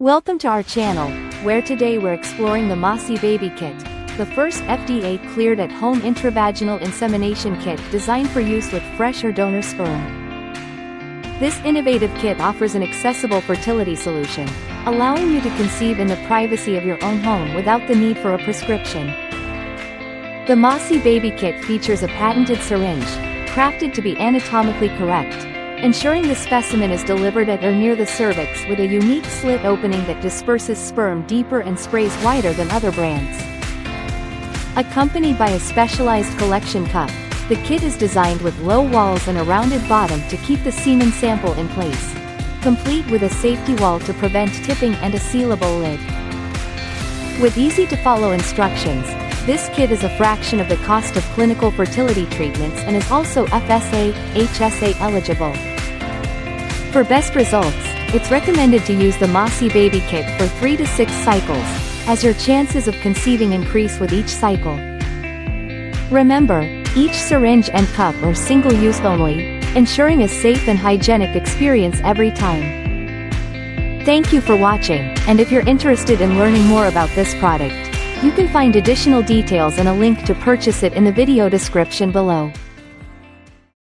Welcome to our channel, where today we're exploring the Mosie Baby Kit, the first FDA-cleared at-home intravaginal insemination kit designed for use with fresh or donor sperm. This innovative kit offers an accessible fertility solution, allowing you to conceive in the privacy of your own home without the need for a prescription. The Mosie Baby Kit features a patented syringe, crafted to be anatomically correct, ensuring the specimen is delivered at or near the cervix with a unique slit opening that disperses sperm deeper and sprays wider than other brands. Accompanied by a specialized collection cup, the kit is designed with low walls and a rounded bottom to keep the semen sample in place, complete with a safety wall to prevent tipping and a sealable lid. With easy-to-follow instructions, this kit is a fraction of the cost of clinical fertility treatments and is also FSA, HSA eligible. For best results, it's recommended to use the Mosie Baby Kit for 3 to 6 cycles, as your chances of conceiving increase with each cycle. Remember, each syringe and cup are single-use only, ensuring a safe and hygienic experience every time. Thank you for watching, and if you're interested in learning more about this product, you can find additional details and a link to purchase it in the video description below.